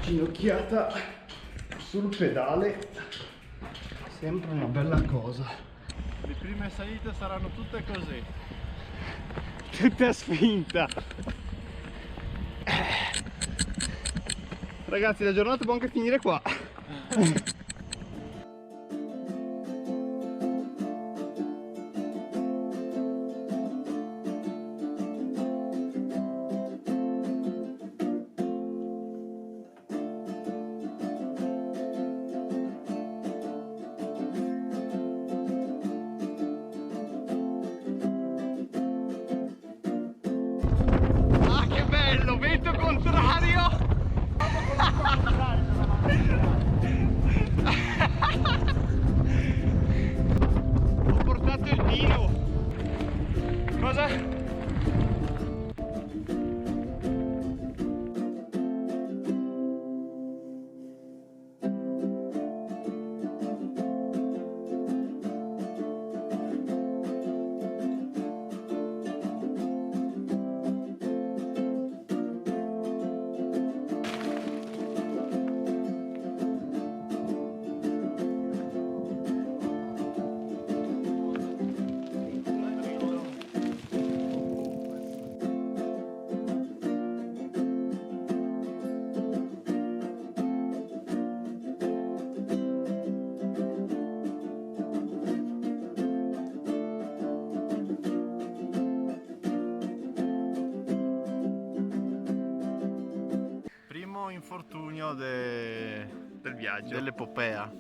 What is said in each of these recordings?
ginocchiata sul pedale, sempre una bella cosa. Le prime salite saranno tutte così. Tutte a spinta. Ragazzi, la giornata può anche finire qua. Ah, che bello, vento contrario. Ho portato il vino. Cosa? Primo infortunio del viaggio, dell'epopea.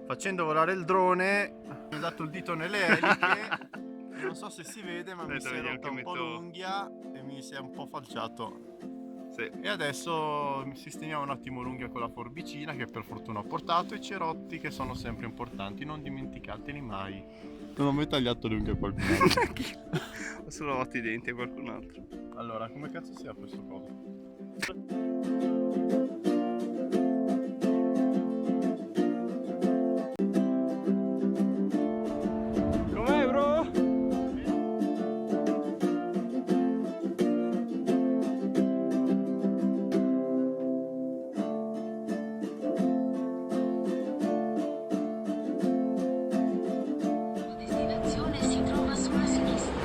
Facendo volare il drone mi ho dato il dito nelle eliche. Non so se si vede, ma mi si è rotta un po' l'unghia e mi si è un po' falciato. Sì. E adesso sistemiamo un attimo l'unghia con la forbicina, che per fortuna ho portato, e i cerotti che sono sempre importanti, non dimenticateli mai. Non ho mai tagliato le unghie a qualcuno. Ho solo lavato i denti a qualcun altro. Allora, come cazzo si apre questo coso? Com'è, bro? Destinazione si trova sulla sinistra.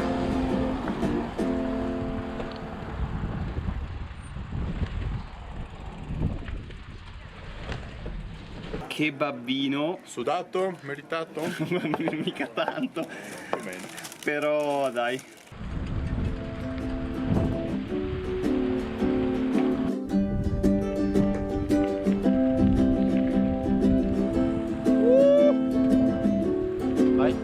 Che babbino. Sudato? Meritato? Mica tanto. Più o meno. Però dai. Vai.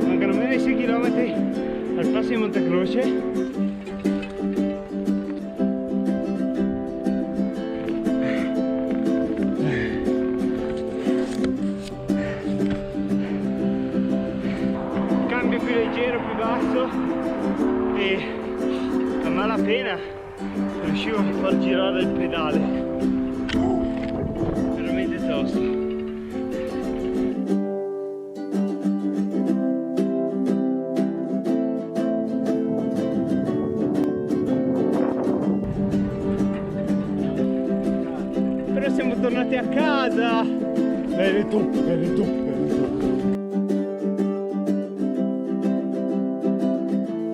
Mancano meno di 6 km al passo di Montecroce. Cambio più leggero, più basso, e a malapena riuscivo a far girare il pedale. Veramente tosto. Però siamo tornati a casa. Eri tu.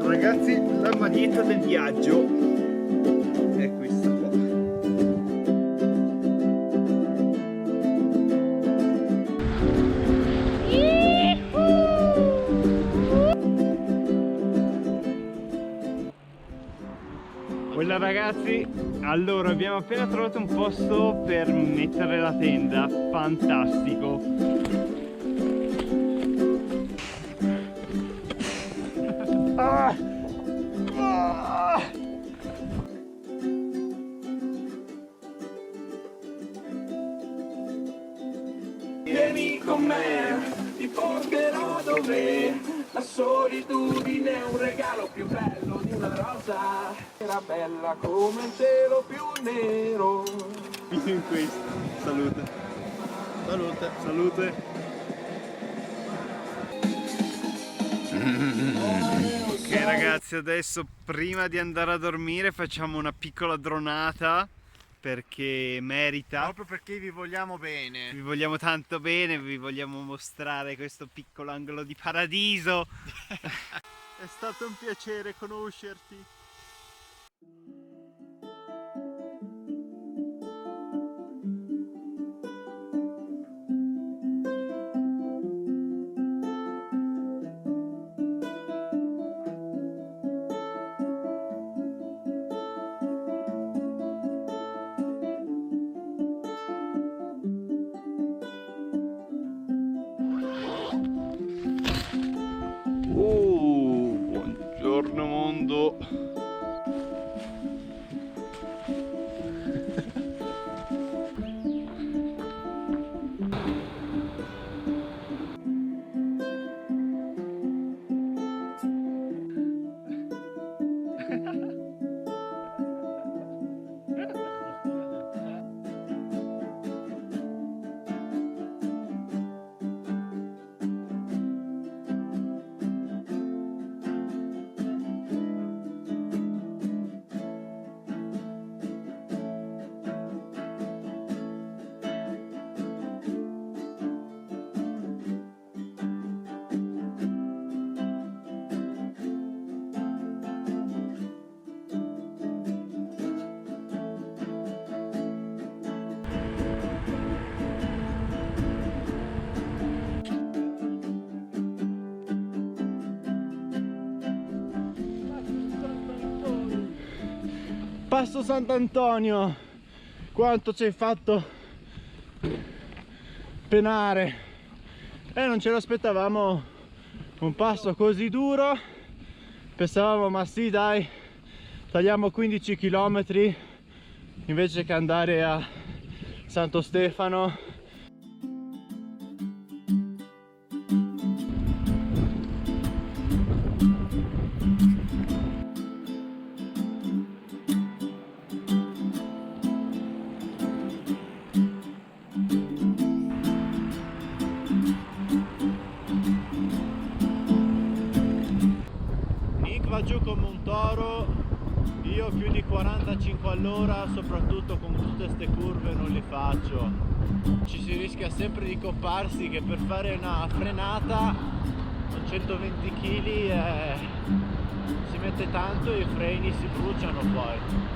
Ragazzi, la maglietta del viaggio è questa qua. Quella, ragazzi, allora abbiamo appena trovato un posto per mettere la tenda, fantastico. Ah! Ah! Vieni con me, ti porterò dove La solitudine è un regalo più bello di una rosa. Era bella come il cielo più nero. In questo. Salute. Salute. Salute. Ok ragazzi, adesso prima di andare a dormire facciamo una piccola dronata perché merita. Proprio perché vi vogliamo bene. Vi vogliamo tanto bene, vi vogliamo mostrare questo piccolo angolo di paradiso. È stato un piacere conoscerti. Buongiorno mondo. Passo Sant'Antonio, quanto ci hai fatto penare e non ce l'aspettavamo un passo così duro. Pensavamo ma sì dai, tagliamo 15 km invece che andare a Santo Stefano. Va giù come un toro, io più di 45 all'ora, soprattutto con tutte queste curve non li faccio. Ci si rischia sempre di copparsi, che per fare una frenata con 120 kg si mette tanto e i freni si bruciano poi.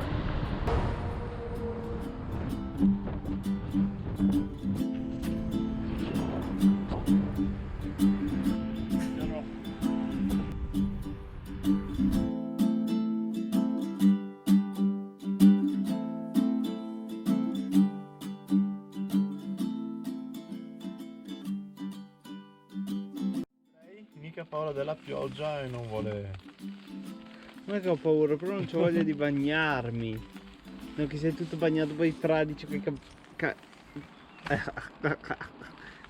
Mica paura della pioggia e non vuole. Non è che ho paura, però non c'ho voglia di bagnarmi. No, che sei tutto bagnato poi fradicio che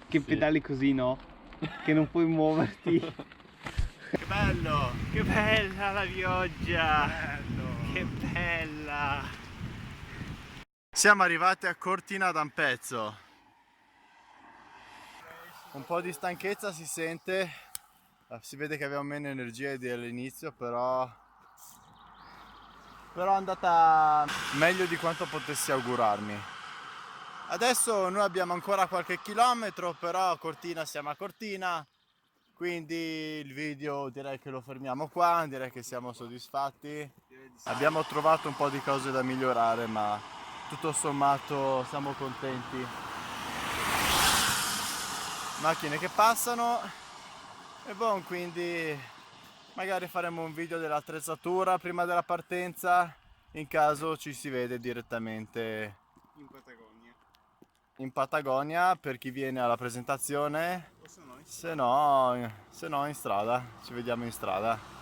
Sì. pedali così, no? Che non puoi muoverti. Che bello! Che bella la pioggia! Bello! Che bella! Siamo arrivati a Cortina d'Ampezzo. Un po' di stanchezza si sente, si vede che abbiamo meno energia di all'inizio, però è andata meglio di quanto potessi augurarmi. Adesso noi abbiamo ancora qualche chilometro, però a Cortina siamo a Cortina, quindi il video direi che lo fermiamo qua, direi che siamo soddisfatti. Abbiamo trovato un po' di cose da migliorare, ma tutto sommato siamo contenti. Macchine che passano e buon, quindi magari faremo un video dell'attrezzatura prima della partenza, in caso ci si vede direttamente in Patagonia per chi viene alla presentazione, se no in strada, ci vediamo in strada.